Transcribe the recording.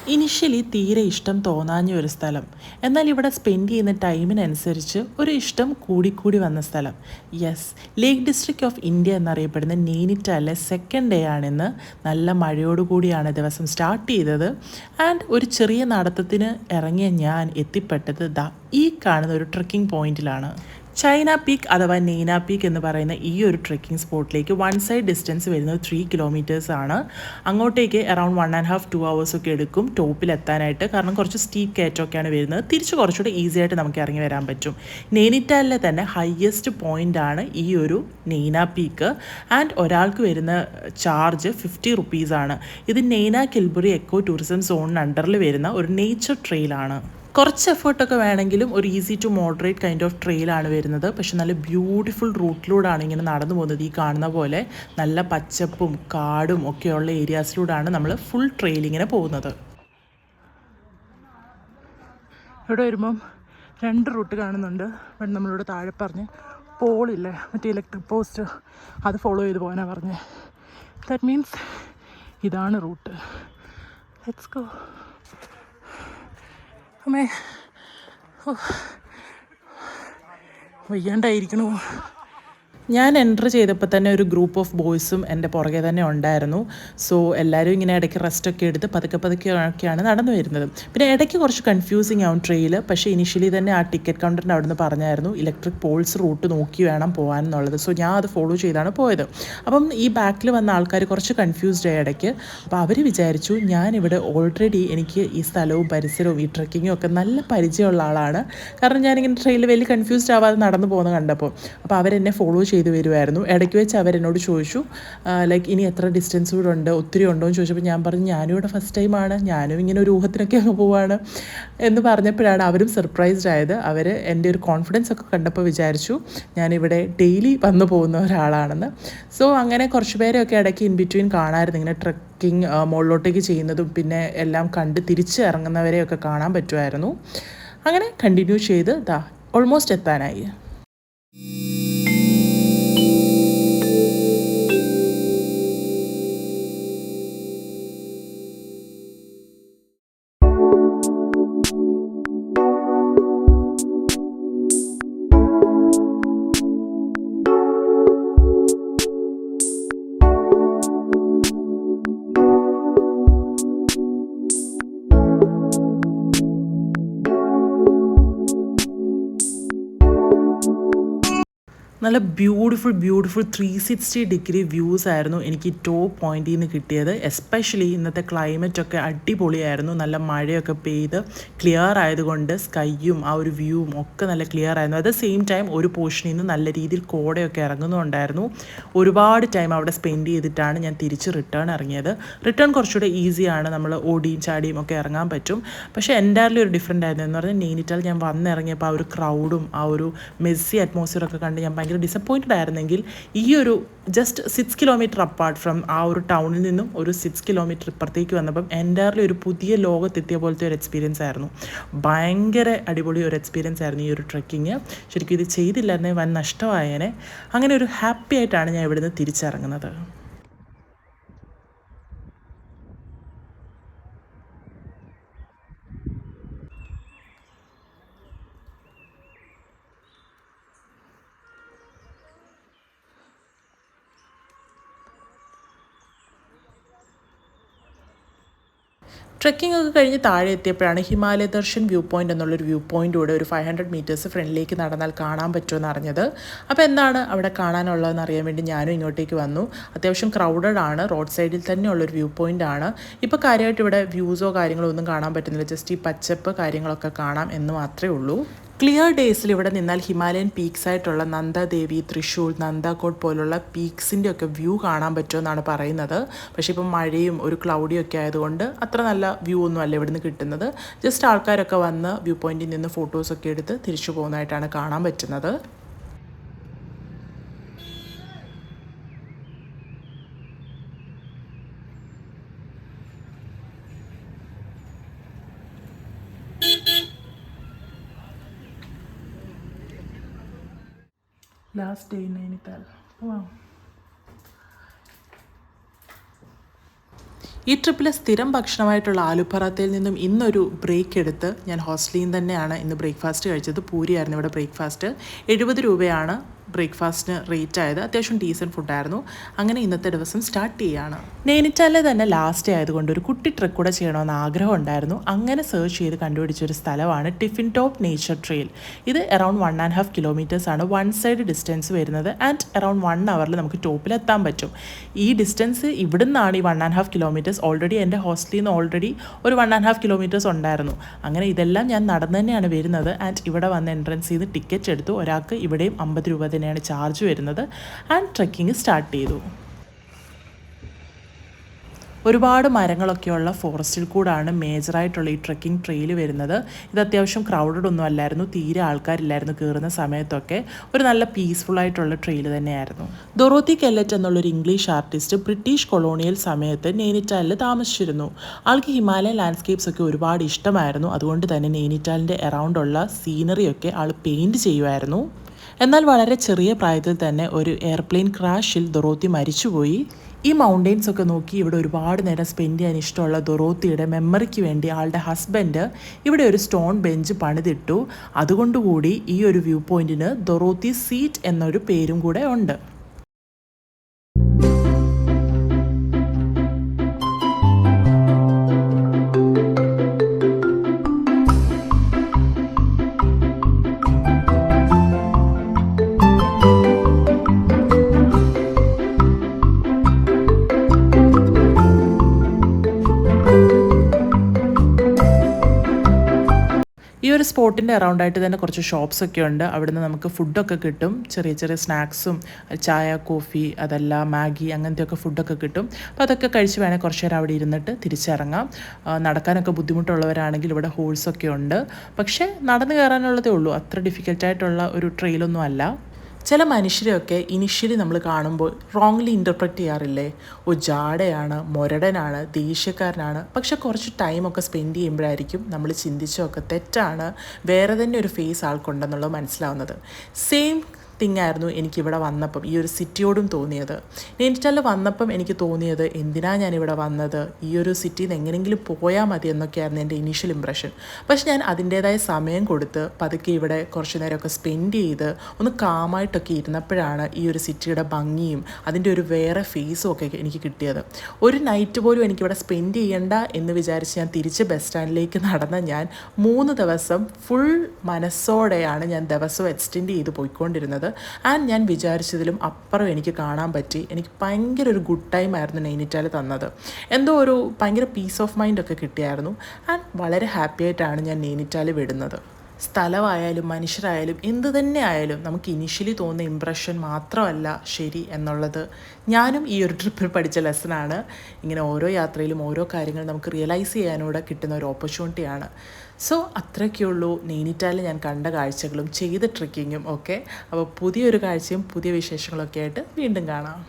Initially തീരെ ഇഷ്ടം തോന്നാഞ്ഞ ഒരു സ്ഥലം, എന്നാൽ ഇവിടെ സ്പെൻഡ് ചെയ്യുന്ന ടൈമിനനുസരിച്ച് ഒരു ഇഷ്ടം കൂടിക്കൂടി വന്ന സ്ഥലം. Yes, lake district of India എന്നറിയപ്പെടുന്ന നൈനിറ്റാലിലെ സെക്കൻഡ് ഡേ ആണിന്ന്. നല്ല മഴയോടുകൂടിയാണ് ദിവസം സ്റ്റാർട്ട് ചെയ്തത്. ആൻഡ് ഒരു ചെറിയ നടത്തത്തിന് ഇറങ്ങിയ ഞാൻ എത്തിപ്പെട്ടത് ഈ കാണുന്ന ഒരു ട്രെക്കിംഗ് പോയിന്റിലാണ്. ചൈന പീക്ക് അഥവാ നെയ്ന പീക്ക് എന്ന് പറയുന്ന ഈ ഒരു ട്രെക്കിംഗ് സ്പോട്ടിലേക്ക് വൺ സൈഡ് ഡിസ്റ്റൻസ് വരുന്നത് 3 കിലോമീറ്റേഴ്സ് ആണ്. അങ്ങോട്ടേക്ക് അറൗണ്ട് 1.5 to 2 hours ഒക്കെ എടുക്കും ടോപ്പിലെത്താനായിട്ട്. കാരണം കുറച്ച് സ്റ്റീപ്പ് കയറ്റമൊക്കെയാണ് വരുന്നത്. തിരിച്ച് കുറച്ചുകൂടെ ഈസി ആയിട്ട് നമുക്ക് ഇറങ്ങി വരാൻ പറ്റും. നൈനിറ്റാലിലെ തന്നെ ഹയസ്റ്റ് പോയിൻ്റ് ആണ് ഈ ഒരു നെയ്ന പീക്ക്. ആൻഡ് ഒരാൾക്ക് വരുന്ന ചാർജ് 50 റുപ്പീസാണ്. ഇത് നെയ്ന കിൽബറി എക്കോ ടൂറിസം സോണിന് അണ്ടറിൽ വരുന്ന ഒരു നേച്ചർ ട്രെയിലാണ്. കുറച്ച് എഫേർട്ടൊക്കെ വേണമെങ്കിലും ഒരു easy to moderate kind of ട്രെയിലാണ് വരുന്നത്. പക്ഷെ നല്ല ബ്യൂട്ടിഫുൾ റൂട്ടിലൂടെയാണ് ഇങ്ങനെ നടന്നു പോകുന്നത്. ഈ കാണുന്ന പോലെ നല്ല പച്ചപ്പും കാടും ഒക്കെയുള്ള ഏരിയാസിലൂടെയാണ് നമ്മൾ ഫുൾ ട്രെയിലിങ്ങനെ പോകുന്നത്. ഇവിടെ വരുമ്പം 2 റൂട്ട് കാണുന്നുണ്ട്. ഇവിടെ നമ്മളിവിടെ താഴെ പറഞ്ഞ് പോളില്ലേ, മറ്റേ ഇലക്ട്രിക് പോസ്റ്റ്, അത് ഫോളോ ചെയ്ത് പോകാനാണ് പറഞ്ഞത്. ദാറ്റ് മീൻസ് ഇതാണ് റൂട്ട്. Let's go. അമ്മേ, വയ്യാണ്ടായിരിക്കണു. ഞാൻ എൻ്റർ ചെയ്തപ്പോൾ തന്നെ ഒരു ഗ്രൂപ്പ് ഓഫ് ബോയ്സും എൻ്റെ പുറകെ തന്നെ ഉണ്ടായിരുന്നു. സോ എല്ലാവരും ഇങ്ങനെ ഇടയ്ക്ക് റെസ്റ്റൊക്കെ എടുത്ത് പതുക്കെയൊക്കെയാണ് നടന്നു വരുന്നത്. പിന്നെ ഇടയ്ക്ക് കുറച്ച് കൺഫ്യൂസിങ് ആവും ട്രെയിൽ. പക്ഷേ ഇനിഷ്യലി തന്നെ ആ ടിക്കറ്റ് കൗണ്ടറിൻ്റെ അവിടെ നിന്ന് പറഞ്ഞായിരുന്നു ഇലക്ട്രിക് പോൾസ് റൂട്ട് നോക്കി വേണം പോകാൻ എന്നുള്ളത്. സോ ഞാൻ അത് ഫോളോ ചെയ്താണ് പോയത്. അപ്പം ഈ ബാക്കിൽ വന്ന ആൾക്കാർ കുറച്ച് കൺഫ്യൂസ്ഡ് ആയി ഇടയ്ക്ക്. അപ്പോൾ അവർ വിചാരിച്ചു ഞാനിവിടെ ഓൾറെഡി എനിക്ക് ഈ സ്ഥലവും പരിസരവും ഈ ട്രെക്കിങ്ങും ഒക്കെ നല്ല പരിചയമുള്ള ആളാണ്. കാരണം ഞാനിങ്ങനെ ട്രെയിനിൽ വലിയ കൺഫ്യൂസ്ഡ് ആവാതെ നടന്നു പോകുന്നത് കണ്ടപ്പോൾ. അപ്പോൾ അവരെന്നെ ഫോളോ ചെയ്ത് വരുമായിരുന്നു. ഇടയ്ക്ക് വെച്ച് അവരെന്നോട് ചോദിച്ചു ലൈക്ക് ഇനി എത്ര ഡിസ്റ്റൻസ് കൂടെ ഉണ്ട്, ഒത്തിരി ഉണ്ടോ എന്ന് ചോദിച്ചപ്പോൾ ഞാൻ പറഞ്ഞു ഞാനും ഇവിടെ ഫസ്റ്റ് ടൈമാണ്, ഞാനും ഇങ്ങനെ ഒരു ഊഹത്തിനൊക്കെ അങ്ങ് പോവാണ് എന്ന് പറഞ്ഞപ്പോഴാണ് അവരും സർപ്രൈസ്ഡ് ആയത്. അവർ എൻ്റെ ഒരു കോൺഫിഡൻസ് ഒക്കെ കണ്ടപ്പോൾ വിചാരിച്ചു ഞാനിവിടെ ഡെയിലി വന്നു പോകുന്ന ഒരാളാണെന്ന്. സോ അങ്ങനെ കുറച്ച് പേരെയൊക്കെ ഇടയ്ക്ക് ഇൻ ബിറ്റ്വീൻ കാണാമായിരുന്നു. ഇങ്ങനെ ട്രെക്കിംഗ് മുകളിലോട്ടേക്ക് ചെയ്യുന്നതും പിന്നെ എല്ലാം കണ്ട് തിരിച്ച് ഇറങ്ങുന്നവരെയൊക്കെ കാണാൻ പറ്റുമായിരുന്നു. അങ്ങനെ കണ്ടിന്യൂ ചെയ്ത് ഓൾമോസ്റ്റ് എത്താനായി. നല്ല ബ്യൂട്ടിഫുൾ 360 വ്യൂസ് ആയിരുന്നു എനിക്ക് ടോപ്പ് പോയിന്റിൽ നിന്ന് കിട്ടിയത്. എസ്പെഷ്യലി ഇന്നത്തെ ക്ലൈമറ്റൊക്കെ അടിപൊളിയായിരുന്നു. നല്ല മഴയൊക്കെ പെയ്ത് ക്ലിയർ ആയതുകൊണ്ട് സ്കൈയും ആ ഒരു വ്യൂവും ഒക്കെ നല്ല ക്ലിയർ ആയിരുന്നു. അറ്റ് ദ സെയിം ടൈം ഒരു പോർഷനിൽ നിന്ന് നല്ല രീതിയിൽ കോടയൊക്കെ ഇറങ്ങുന്നുണ്ടായിരുന്നു. ഒരുപാട് ടൈം അവിടെ സ്പെൻഡ് ചെയ്തിട്ടാണ് ഞാൻ തിരിച്ച് റിട്ടേൺ ഇറങ്ങിയത്. റിട്ടേൺ കുറച്ചുകൂടെ ഈസിയാണ്, നമ്മൾ ഓടിയും ചാടിയും ഒക്കെ ഇറങ്ങാൻ പറ്റും. പക്ഷേ എൻ്റയർലി ഒരു ഡിഫറെൻ്റ് ആയിരുന്നു. എന്ന് പറഞ്ഞാൽ നൈനിറ്റാൽ ഞാൻ വന്നിറങ്ങിയപ്പോൾ ആ ഒരു ക്രൗഡും ആ ഒരു മെസ്സി അറ്റ്മോസ്ഫിയറൊക്കെ കണ്ട് ഞാൻ ഭയങ്കര ഡിസപ്പോയിൻറ്റഡ് ആയിരുന്നെങ്കിൽ ഈ ഒരു ജസ്റ്റ് 6 കിലോമീറ്റർ അപ്പാർട്ട് ഫ്രം ആ ഒരു ടൗണിൽ നിന്നും ഒരു 6 കിലോമീറ്റർ ഇപ്പുറത്തേക്ക് വന്നപ്പം എൻ്റയർലി ഒരു പുതിയ ലോകത്തെത്തിയ പോലത്തെ ഒരു എക്സ്പീരിയൻസ് ആയിരുന്നു. ഭയങ്കര അടിപൊളി ഒരു എക്സ്പീരിയൻസ് ആയിരുന്നു ഈ ഒരു ട്രെക്കിങ്. ശരിക്കും ഇത് ചെയ്തില്ലായിരുന്നേ വൻ നഷ്ടമായേനെ. അങ്ങനെ ഒരു ഹാപ്പി ആയിട്ടാണ് ഞാൻ ഇവിടുന്ന് തിരിച്ചിറങ്ങുന്നത്. ട്രെക്കിംഗ് ഒക്കെ കഴിഞ്ഞ് താഴെ എത്തിയപ്പോഴാണ് ഹിമാലയ ദർശൻ വ്യൂ പോയിൻ്റ് എന്നുള്ളൊരു വ്യൂ പോയിൻ്റ് ഒരു 500 മീറ്റേഴ്സ് ഫ്രണ്ടിലേക്ക് നടന്നാൽ കാണാൻ പറ്റുമെന്ന് അറിഞ്ഞത്. അപ്പോൾ എന്താണ് അവിടെ കാണാനുള്ളതെന്ന് അറിയാൻ വേണ്ടി ഞാനും ഇങ്ങോട്ടേക്ക് വന്നു. അത്യാവശ്യം ക്രൗഡഡ് ആണ്, റോഡ് സൈഡിൽ തന്നെയുള്ളൊരു വ്യൂ പോയിൻ്റ് ആണ്. ഇപ്പോൾ കാര്യമായിട്ട് ഇവിടെ വ്യൂസോ കാര്യങ്ങളോ ഒന്നും കാണാൻ പറ്റുന്നില്ല, ജസ്റ്റ് ഈ പച്ചപ്പ് കാര്യങ്ങളൊക്കെ കാണാം എന്ന് മാത്രമേ ഉള്ളൂ. ക്ലിയർ ഡേയ്സിൽ ഇവിടെ നിന്നാൽ ഹിമാലയൻ പീക്സ് ആയിട്ടുള്ള നന്ദാദേവി, തൃശ്ശൂർ, നന്ദാകോട്ട് പോലുള്ള പീക്സിൻ്റെ ഒക്കെ വ്യൂ കാണാൻ പറ്റുമെന്നാണ് പറയുന്നത്. പക്ഷേ ഇപ്പം മഴയും ഒരു ക്ലൗഡിയും ഒക്കെ ആയതുകൊണ്ട് അത്ര നല്ല വ്യൂ ഒന്നും അല്ല ഇവിടുന്ന് കിട്ടുന്നത്. ജസ്റ്റ് ആൾക്കാരൊക്കെ വന്ന് വ്യൂ പോയിന്റിൽ നിന്ന് ഫോട്ടോസൊക്കെ എടുത്ത് തിരിച്ചു പോകുന്നതായിട്ടാണ് കാണാൻ പറ്റുന്നത്. Last day Nainital. ഈ ട്രിപ്പിലെ സ്ഥിരം ഭക്ഷണമായിട്ടുള്ള ആലു പറാത്തയിൽ നിന്നും ഇന്നൊരു ബ്രേക്ക് എടുത്ത് ഞാൻ ഹോസ്റ്റലിൽ നിന്ന് തന്നെയാണ് ഇന്ന് ബ്രേക്ക്ഫാസ്റ്റ് കഴിച്ചത്. പൂരിയായിരുന്നു ഇവിടെ ബ്രേക്ക്ഫാസ്റ്റ്. 70 രൂപയാണ് ബ്രേക്ക്ഫാസ്റ്റിന് റേറ്റ് ആയത്. അത്യാവശ്യം ഡീസൻറ്റ് ഫുഡായിരുന്നു. അങ്ങനെ ഇന്നത്തെ ദിവസം സ്റ്റാർട്ട് ചെയ്യുകയാണ്. നൈനിറ്റാലിലെ തന്നെ ലാസ്റ്റ് ആയതുകൊണ്ട് ഒരു കുട്ടി ട്രെക്ക് കൂടെ ചെയ്യണമെന്ന് ആഗ്രഹം ഉണ്ടായിരുന്നു. അങ്ങനെ സെർച്ച് ചെയ്ത് കണ്ടുപിടിച്ചൊരു സ്ഥലമാണ് ടിഫിൻ ടോപ്പ് നേച്ചർ ട്രെയിൽ. ഇത് അറൗണ്ട് 1.5 കിലോമീറ്റേഴ്സ് ആണ് വൺ സൈഡ് ഡിസ്റ്റൻസ് വരുന്നത്. ആൻഡ് അറൗണ്ട് 1 അവറിൽ നമുക്ക് ടോപ്പിലെത്താൻ പറ്റും. ഈ ഡിസ്റ്റൻസ് ഇവിടുന്നാണ് ഈ 1.5 കിലോമീറ്റേഴ്സ്. ഓൾറെഡി എൻ്റെ ഹോസ്റ്റലിൽ നിന്ന് ഓൾറെഡി ഒരു 1.5 കിലോമീറ്റേഴ്സ് ഉണ്ടായിരുന്നു. അങ്ങനെ ഇതെല്ലാം ഞാൻ നടന്നു തന്നെയാണ് വരുന്നത്. ആൻഡ് ഇവിടെ വന്ന് എൻട്രൻസ് ചെയ്ത് ടിക്കറ്റ് എടുത്തു. ഒരാൾക്ക് ഇവിടെയും 50 രൂപ തന്നെയാണ് ചാർജ് വരുന്നത്. ആൻഡ് ട്രെക്കിങ് സ്റ്റാർട്ട് ചെയ്തു. ഒരുപാട് മരങ്ങളൊക്കെയുള്ള ഫോറസ്റ്റിൽ കൂടാണ് മേജറായിട്ടുള്ള ഈ ട്രെക്കിംഗ് ട്രെയിൽ വരുന്നത്. ഇത് അത്യാവശ്യം ക്രൗഡഡ് ഒന്നും അല്ലായിരുന്നു. തീരെ ആൾക്കാരില്ലായിരുന്നു കയറുന്ന സമയത്തൊക്കെ. ഒരു നല്ല പീസ്ഫുള്ളായിട്ടുള്ള ട്രെയിൽ തന്നെയായിരുന്നു. ഡൊറോത്തി കെല്ലറ്റ് എന്നുള്ളൊരു ഇംഗ്ലീഷ് ആർട്ടിസ്റ്റ് ബ്രിട്ടീഷ് കൊളോണിയൽ സമയത്ത് നൈനിറ്റാലിൽ താമസിച്ചിരുന്നു. ആൾക്ക് ഹിമാലയൻ ലാൻഡ്സ്കേപ്സ് ഒക്കെ ഒരുപാട് ഇഷ്ടമായിരുന്നു. അതുകൊണ്ട് തന്നെ നൈനിറ്റാലിൻ്റെ അറൗണ്ടുള്ള സീനറിയൊക്കെ ആൾ പെയിൻറ് ചെയ്യുമായിരുന്നു. എന്നാൽ വളരെ ചെറിയ പ്രായത്തിൽ തന്നെ ഒരു എയർപ്ലെയിൻ ക്രാഷിൽ ദൊറോത്തി മരിച്ചുപോയി. ഈ മൗണ്ടെയ്ൻസ് ഒക്കെ നോക്കി ഇവിടെ ഒരുപാട് നേരം സ്പെൻഡ് ചെയ്യാൻ ഇഷ്ടമുള്ള ദൊറോത്തിയുടെ മെമ്മറിക്ക് വേണ്ടി ആളുടെ ഹസ്ബൻഡ് ഇവിടെ ഒരു സ്റ്റോൺ ബെഞ്ച് പണിതിട്ടു. അതുകൊണ്ടുകൂടി ഈ ഒരു വ്യൂ പോയിന്റിന് ദൊറോത്തി സീറ്റ് എന്നൊരു പേരും കൂടെ ഉണ്ട്. ഈ ഒരു സ്പോട്ടിൻ്റെ അറൗണ്ടായിട്ട് തന്നെ കുറച്ച് ഷോപ്സൊക്കെ ഉണ്ട്. അവിടുന്ന് നമുക്ക് ഫുഡൊക്കെ കിട്ടും. ചെറിയ ചെറിയ സ്നാക്സും ചായ, കോഫി, അതല്ല മാഗി, അങ്ങനത്തെയൊക്കെ ഫുഡൊക്കെ കിട്ടും. അപ്പോൾ അതൊക്കെ കഴിച്ച് വേണേൽ കുറച്ച് നേരം അവിടെ ഇരുന്നിട്ട് തിരിച്ചിറങ്ങാം. നടക്കാനൊക്കെ ബുദ്ധിമുട്ടുള്ളവരാണെങ്കിൽ ഇവിടെ ഹോൾസൊക്കെ ഉണ്ട്. പക്ഷേ നടന്നു കയറാനുള്ളതേ ഉള്ളൂ. അത്ര ഡിഫിക്കൽട്ടായിട്ടുള്ള ഒരു ട്രെയിലൊന്നും അല്ല. ചില മനുഷ്യരെയൊക്കെ ഇനിഷ്യലി നമ്മൾ കാണുമ്പോൾ റോങ്ലി ഇൻ്റർപ്രറ്റ് ചെയ്യാറില്ലേ? ഓ, ജാടയാണ്, മൊരടനാണ്, ദേഷ്യക്കാരനാണ്. പക്ഷെ കുറച്ച് ടൈമൊക്കെ സ്പെൻഡ് ചെയ്യുമ്പോഴായിരിക്കും നമ്മൾ ചിന്തിച്ചൊക്കെ തെറ്റാണ്, വേറെ തന്നെ ഒരു ഫേസ് ആൾക്കുണ്ടെന്നുള്ളത് മനസ്സിലാവുന്നത്. സെയിം തിങ് ആയിരുന്നു എനിക്കിവിടെ വന്നപ്പം ഈ ഒരു സിറ്റിയോടും തോന്നിയത്. നൈനിറ്റാലിൽ വന്നപ്പം എനിക്ക് തോന്നിയത് എന്തിനാ ഞാനിവിടെ വന്നത്, ഈ ഒരു സിറ്റിയിൽ നിന്ന് എങ്ങനെയെങ്കിലും പോയാൽ മതി എന്നൊക്കെയായിരുന്നു എൻ്റെ ഇനീഷ്യൽ ഇംപ്രഷൻ. പക്ഷെ ഞാൻ അതിൻ്റേതായ സമയം കൊടുത്ത് പതുക്കെ ഇവിടെ കുറച്ച് നേരമൊക്കെ സ്പെൻഡ് ചെയ്ത് ഒന്ന് കാമായിട്ടൊക്കെ ഇരുന്നപ്പോഴാണ് ഈ ഒരു സിറ്റിയുടെ ഭംഗിയും അതിൻ്റെ ഒരു വേറെ ഫേസും ഒക്കെ എനിക്ക് കിട്ടിയത്. ഒരു നൈറ്റ് പോലും എനിക്കിവിടെ സ്പെൻഡ് ചെയ്യണ്ട എന്ന് വിചാരിച്ച് ഞാൻ തിരിച്ച് ബസ് സ്റ്റാൻഡിലേക്ക് നടന്ന ഞാൻ 3 ദിവസം ഫുൾ മനസ്സോടെയാണ് ഞാൻ ദിവസവും എക്സ്റ്റെൻഡ് ചെയ്ത് പോയിക്കൊണ്ടിരുന്നത്. ആൻഡ് ഞാൻ വിചാരിച്ചതിലും അപ്പുറം എനിക്ക് കാണാൻ പറ്റി. എനിക്ക് ഭയങ്കര ഒരു ഗുഡ് ടൈം ആയിരുന്നു നൈനിറ്റാൽ തന്നത്. എന്തോ ഒരു ഭയങ്കര പീസ് ഓഫ് മൈൻഡൊക്കെ കിട്ടിയായിരുന്നു. ആൻഡ് വളരെ ഹാപ്പി ആയിട്ടാണ് ഞാൻ നൈനിറ്റാൽ വിടുന്നത്. സ്ഥലമായാലും മനുഷ്യരായാലും എന്ത് തന്നെ ആയാലും നമുക്ക് ഇനിഷ്യലി തോന്നുന്ന ഇമ്പ്രഷൻ മാത്രമല്ല ശരി എന്നുള്ളത് ഞാനും ഈ ഒരു ട്രിപ്പിൽ പഠിച്ച ലെസനാണ്. ഇങ്ങനെ ഓരോ യാത്രയിലും ഓരോ കാര്യങ്ങൾ നമുക്ക് റിയലൈസ് ചെയ്യാനൂടെ കിട്ടുന്ന ഒരു ഓപ്പർച്യൂണിറ്റിയാണ്. സോ അത്രയൊക്കെയുള്ളൂ നൈനിറ്റാലിൽ ഞാൻ കണ്ട കാഴ്ചകളും ചെയ്ത ട്രെക്കിങ്ങും ഒക്കെ. അപ്പോൾ പുതിയൊരു കാഴ്ചയും പുതിയ വിശേഷങ്ങളൊക്കെ ആയിട്ട് വീണ്ടും കാണാം.